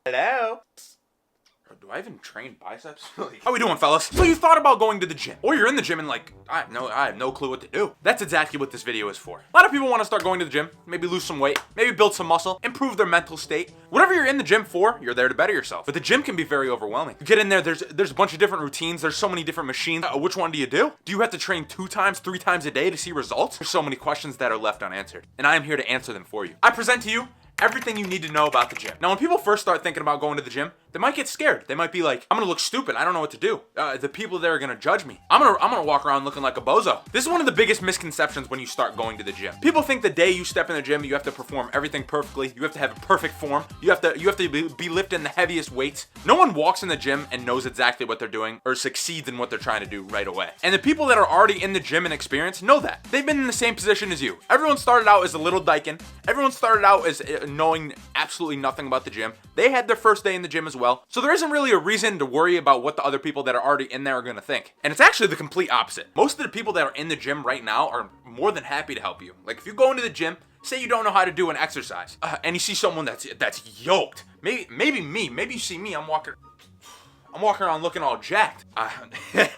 Hello? Do I even train biceps? How we doing, fellas? So you thought about going to the gym, or you're in the gym and like, I have no clue what to do. That's exactly what this video is for. A lot of people want to start going to the gym, maybe lose some weight, maybe build some muscle, improve their mental state. Whatever you're in the gym for, you're there to better yourself. But the gym can be very overwhelming. You get in there, there's a bunch of different routines, there's so many different machines. Which one do you do? Do you have to train 2 times, 3 times a day to see results? There's so many questions that are left unanswered, and I am here to answer them for you. I present to you everything you need to know about the gym. Now, when people first start thinking about going to the gym, they might get scared. They might be like, I'm gonna look stupid. I don't know what to do. The people there are gonna judge me. I'm gonna walk around looking like a bozo. This is one of the biggest misconceptions when you start going to the gym. People think the day you step in the gym, you have to perform everything perfectly. You have to have a perfect form. You have to be lifting the heaviest weights. No one walks in the gym and knows exactly what they're doing or succeeds in what they're trying to do right away. And the people that are already in the gym and experienced know that. They've been in the same position as you. Everyone started out as a little dyken. Everyone started out as knowing absolutely nothing about the gym. They had their first day in the gym as well. So there isn't really a reason to worry about what the other people that are already in there are gonna think. And it's actually the complete opposite. Most of the people that are in the gym right now are more than happy to help you. Like if you go into the gym, say you don't know how to do an exercise, and you see someone that's yoked. Maybe me. Maybe you see me. I'm walking around looking all jacked.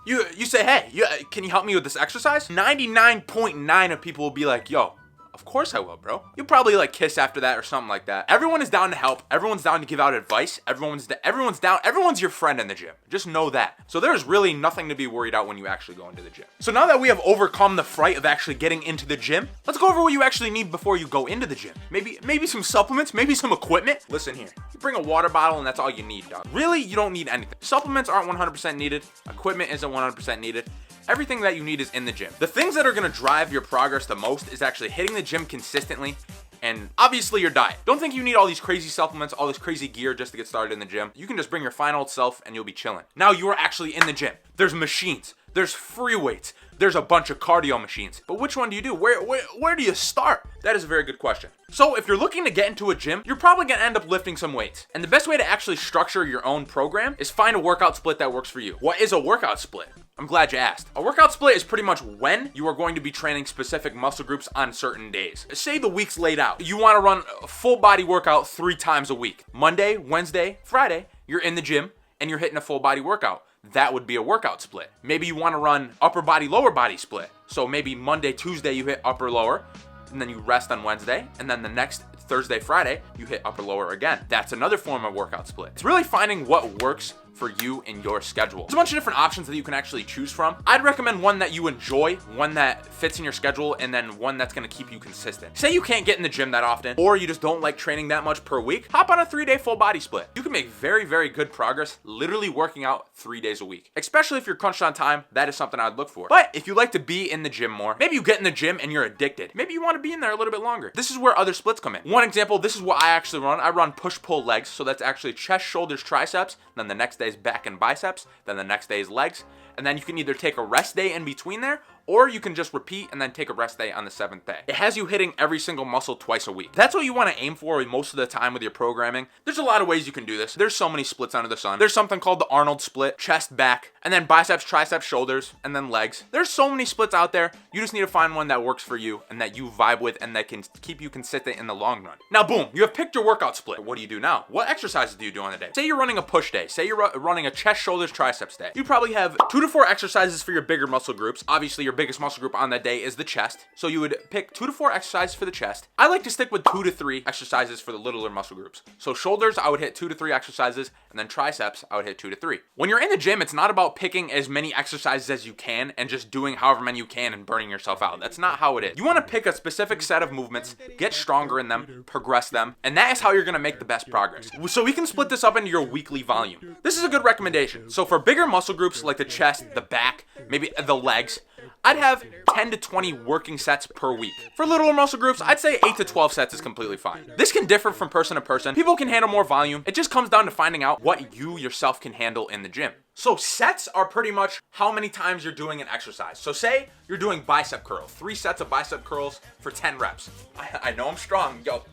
You say, hey, can you help me with this exercise? 99.9 of people will be like, yo, of course I will, bro. You'll probably like kiss after that or something like that. Everyone is down to help. Everyone's down to give out advice. Everyone's down. Everyone's your friend in the gym. Just know that. So there's really nothing to be worried about when you actually go into the gym. So now that we have overcome the fright of actually getting into the gym, let's go over what you actually need before you go into the gym. Maybe some supplements, maybe some equipment. Listen here. You bring a water bottle and that's all you need, dog. Really, you don't need anything. Supplements aren't 100% needed. Equipment isn't 100% needed. Everything that you need is in the gym. The things that are gonna drive your progress the most is actually hitting the gym consistently and obviously your diet. Don't think you need all these crazy supplements, all this crazy gear just to get started in the gym. You can just bring your fine old self and you'll be chilling. Now you are actually in the gym. There's machines, there's free weights, there's a bunch of cardio machines. But which one do you do? Where do you start? That is a very good question. So if you're looking to get into a gym, you're probably gonna end up lifting some weights. And the best way to actually structure your own program is find a workout split that works for you. What is a workout split? I'm glad you asked. A workout split is pretty much when you are going to be training specific muscle groups on certain days. Say the week's laid out. You wanna run a full body workout 3 times a week. Monday, Wednesday, Friday, you're in the gym and you're hitting a full body workout. That would be a workout split. Maybe you wanna run upper body, lower body split. So maybe Monday, Tuesday, you hit upper, lower, and then you rest on Wednesday, and then the next Thursday, Friday, you hit upper, lower again. That's another form of workout split. It's really finding what works for you and your schedule. There's a bunch of different options that you can actually choose from. I'd recommend one that you enjoy, one that fits in your schedule, and then one that's gonna keep you consistent. Say you can't get in the gym that often, or you just don't like training that much per week, hop on a 3-day full body split. You can make very, very good progress literally working out 3 days a week. Especially if you're crunched on time, that is something I'd look for. But if you like to be in the gym more, maybe you get in the gym and you're addicted. Maybe you wanna be in there a little bit longer. This is where other splits come in. One example, this is what I actually run. I run push-pull legs, so that's actually chest, shoulders, triceps, then the next day is back and biceps, then the next day is legs, and then you can either take a rest day in between there, or you can just repeat and then take a rest day on the 7th day. It has you hitting every single muscle twice a week. That's what you want to aim for most of the time with your programming. There's a lot of ways you can do this. There's so many splits under the sun. There's something called the Arnold split, chest, back, and then biceps, triceps, shoulders, and then legs. There's so many splits out there. You just need to find one that works for you and that you vibe with and that can keep you consistent in the long run. Now, boom, you have picked your workout split. What do you do now? What exercises do you do on the day? Say you're running a push day. Say you're running a chest, shoulders, triceps day. You probably have 2 to 4 exercises for your bigger muscle groups. Obviously, your biggest muscle group on that day is the chest. So you would pick 2 to 4 exercises for the chest. I like to stick with 2 to 3 exercises for the littler muscle groups. So shoulders, I would hit 2 to 3 exercises, and then triceps, I would hit 2 to 3. When you're in the gym, it's not about picking as many exercises as you can and just doing however many you can and burning yourself out. That's not how it is. You want to pick a specific set of movements, get stronger in them, progress them, and that is how you're going to make the best progress. So we can split this up into your weekly volume. This is a good recommendation. So for bigger muscle groups like the chest, the back, maybe the legs, I'd have 10 to 20 working sets per week. For littler muscle groups, I'd say 8 to 12 sets is completely fine. This can differ from person to person. People can handle more volume. It just comes down to finding out what you yourself can handle in the gym. So sets are pretty much how many times you're doing an exercise. So say you're doing bicep curls, 3 sets of bicep curls for 10 reps. I know I'm strong. Yo,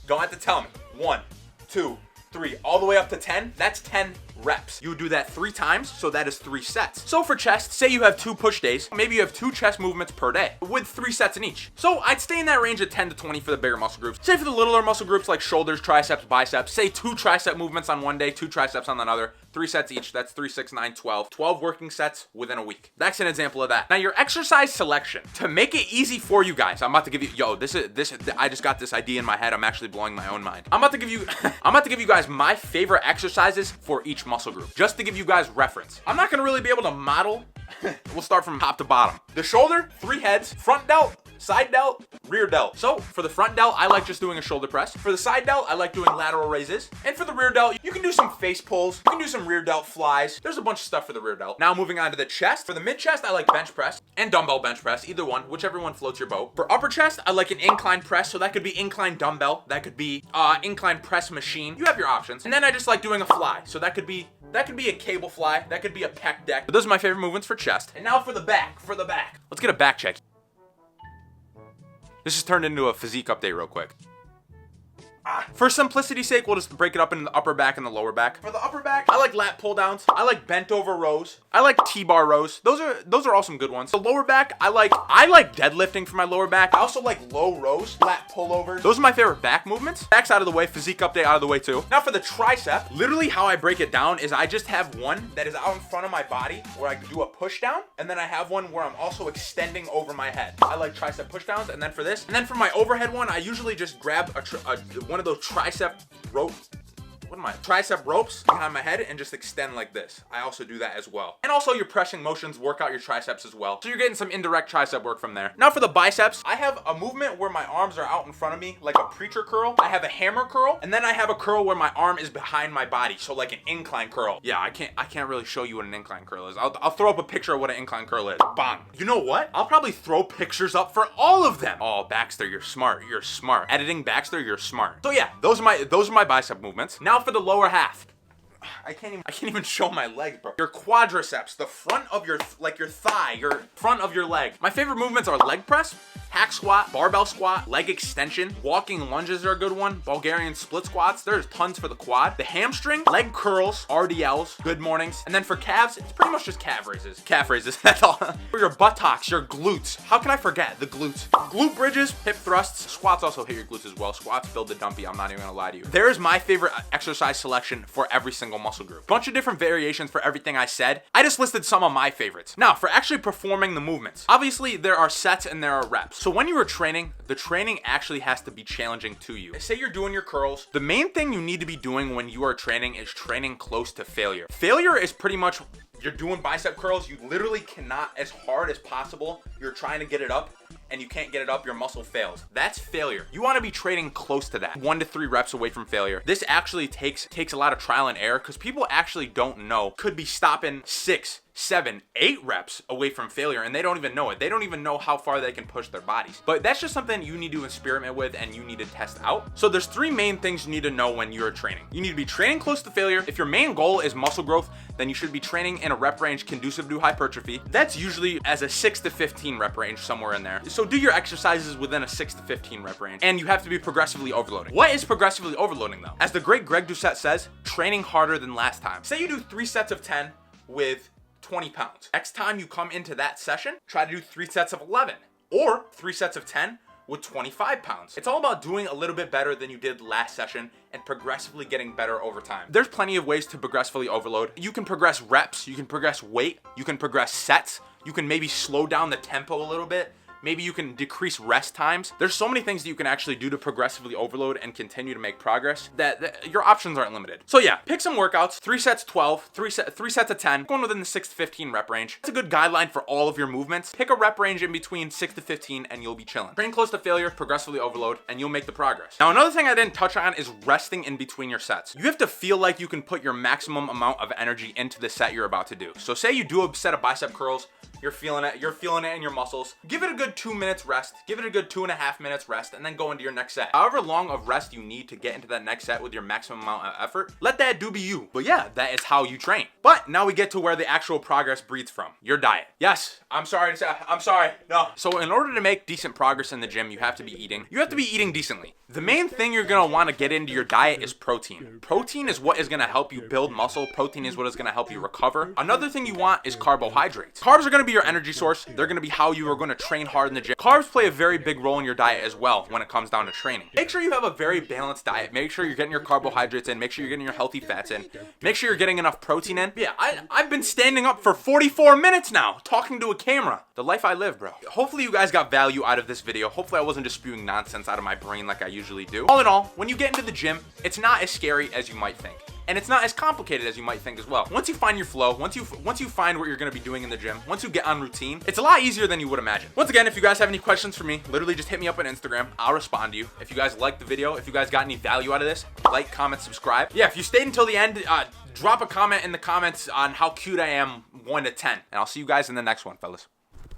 don't have to tell me. 1, 2, 3, all the way up to 10, that's 10 reps. You would do that 3 times, so that is 3 sets. So for chest, say you have 2 push days, maybe you have 2 chest movements per day with 3 sets in each. So I'd stay in that range of 10 to 20 for the bigger muscle groups. Say for the littler muscle groups like shoulders, triceps, biceps, say 2 tricep movements on one day, 2 triceps on another, 3 sets each. That's 3, 6, 9, 12. 12 working sets within a week. That's an example of that. Now your exercise selection, to make it easy for you guys, I'm about to give you, I just got this idea in my head. I'm actually blowing my own mind. I'm about to give you, you guys my favorite exercises for each muscle group, just to give you guys reference. I'm not gonna really be able to model. We'll start from top to bottom. The shoulder, 3 heads, front delt, side delt, rear delt. So for the front delt, I like just doing a shoulder press. For the side delt, I like doing lateral raises. And for the rear delt, you can do some face pulls. You can do some rear delt flies. There's a bunch of stuff for the rear delt. Now moving on to the chest. For the mid chest, I like bench press and dumbbell bench press, either one, whichever one floats your boat. For upper chest, I like an incline press. So that could be incline dumbbell. That could be incline press machine. You have your options. And then I just like doing a fly. So that could be a cable fly. That could be a pec deck. But those are my favorite movements for chest. And now for the back. Let's get a back check. This has turned into a physique update real quick. For simplicity's sake, we'll just break it up into the upper back and the lower back. For the upper back, I like lat pull downs. I like bent over rows. I like T-bar rows. Those are all some good ones. The lower back, I like deadlifting for my lower back. I also like low rows, lat pullovers. Those are my favorite back movements. Back's out of the way, physique update out of the way too. Now for the tricep, literally how I break it down is I just have one that is out in front of my body where I do a push down, and then I have one where I'm also extending over my head. I like tricep push downs, and then for this, and then for my overhead one, I usually just grab one of those tricep ropes behind my head and just extend like this. I also do that as well. And also your pressing motions work out your triceps as well. So you're getting some indirect tricep work from there. Now for the biceps, I have a movement where my arms are out in front of me, like a preacher curl. I have a hammer curl, and then I have a curl where my arm is behind my body. So like an incline curl. Yeah, I can't really show you what an incline curl is. I'll throw up a picture of what an incline curl is. Bang. You know what? I'll probably throw pictures up for all of them. Oh, Baxter, you're smart. You're smart. Editing Baxter, you're smart. So yeah, those are my bicep movements. Now for the lower half. I can't even show my legs, bro. Your quadriceps, the front of your thigh, your front of your leg. My favorite movements are leg press, hack squat, barbell squat, leg extension, walking lunges are a good one, Bulgarian split squats. There's tons for the quad. The hamstring, leg curls, RDLs, good mornings. And then for calves, it's pretty much just calf raises. Calf raises, that's all. For your buttocks, your glutes. How can I forget the glutes? Glute bridges, hip thrusts, squats also hit your glutes as well. Squats build the dumpy, I'm not even gonna lie to you. There's my favorite exercise selection for every single muscle group. Bunch of different variations for everything I said. I just listed some of my favorites. Now, for actually performing the movements, obviously there are sets and there are reps. So when you are training, the training actually has to be challenging to you. Say you're doing your curls. The main thing you need to be doing when you are training is training close to failure. Failure is pretty much, you're doing bicep curls, you literally cannot, as hard as possible, you're trying to get it up and you can't get it up, your muscle fails. That's failure. You want to be training close to that. 1 to 3 reps away from failure. This actually takes a lot of trial and error because people actually don't know. Could be stopping 6, 7, 8 reps away from failure and they don't even know it. They don't even know how far they can push their bodies. But that's just something you need to experiment with and you need to test out. So there's 3 main things you need to know when you're training. You need to be training close to failure. If your main goal is muscle growth, then you should be training in a rep range conducive to hypertrophy. That's usually as a 6 to 15 rep range, somewhere in there. So do your exercises within a 6 to 15 rep range. And you have to be progressively overloading. What is progressively overloading though? As the great Greg Doucette says, training harder than last time. Say you do 3 sets of 10 with 20 pounds. Next time you come into that session, try to do 3 sets of 11 or 3 sets of 10 with 25 pounds. It's all about doing a little bit better than you did last session and progressively getting better over time. There's plenty of ways to progressively overload. You can progress reps, you can progress weight, you can progress sets, you can maybe slow down the tempo a little bit. Maybe you can decrease rest times. There's so many things that you can actually do to progressively overload and continue to make progress that your options aren't limited. So yeah, pick some workouts, 3 sets 12, 3 sets of 10, going within the 6 to 15 rep range. It's a good guideline for all of your movements. Pick a rep range in between 6 to 15 and you'll be chilling. Train close to failure, progressively overload, and you'll make the progress. Now, another thing I didn't touch on is resting in between your sets. You have to feel like you can put your maximum amount of energy into the set you're about to do. So say you do a set of bicep curls, You're feeling it. You're feeling it in your muscles. Give it a good 2 minutes rest. Give it a good 2.5 minutes rest, and then go into your next set. However long of rest you need to get into that next set with your maximum amount of effort, let that do be you. But yeah, that is how you train. But now we get to where the actual progress breeds from. Your diet. Yes, I'm sorry to say, I'm sorry. No. So in order to make decent progress in the gym, you have to be eating. You have to be eating decently. The main thing you're gonna want to get into your diet is protein. Protein is what is gonna help you build muscle. Protein is what is gonna help you recover. Another thing you want is carbohydrates. Carbs are gonna be your energy source. They're gonna be how you are gonna train hard in the gym. Carbs play a very big role in your diet as well when it comes down to training. Make sure you have a very balanced diet. Make sure you're getting your carbohydrates in. Make sure you're getting your healthy fats in. Make sure you're getting enough protein in. Yeah, I've been standing up for 44 minutes now talking to a camera. The life I live, bro. Hopefully you guys got value out of this video. Hopefully I wasn't just spewing nonsense out of my brain like I usually do. All in all, when you get into the gym, it's not as scary as you might think. And it's not as complicated as you might think as well. Once you find your flow, once you find what you're gonna be doing in the gym, once you get on routine, it's a lot easier than you would imagine. Once again, if you guys have any questions for me, literally just hit me up on Instagram. I'll respond to you. If you guys liked the video, if you guys got any value out of this, like, comment, subscribe. Yeah, if you stayed until the end, drop a comment in the comments on how cute I am 1 to 10. And I'll see you guys in the next one, fellas.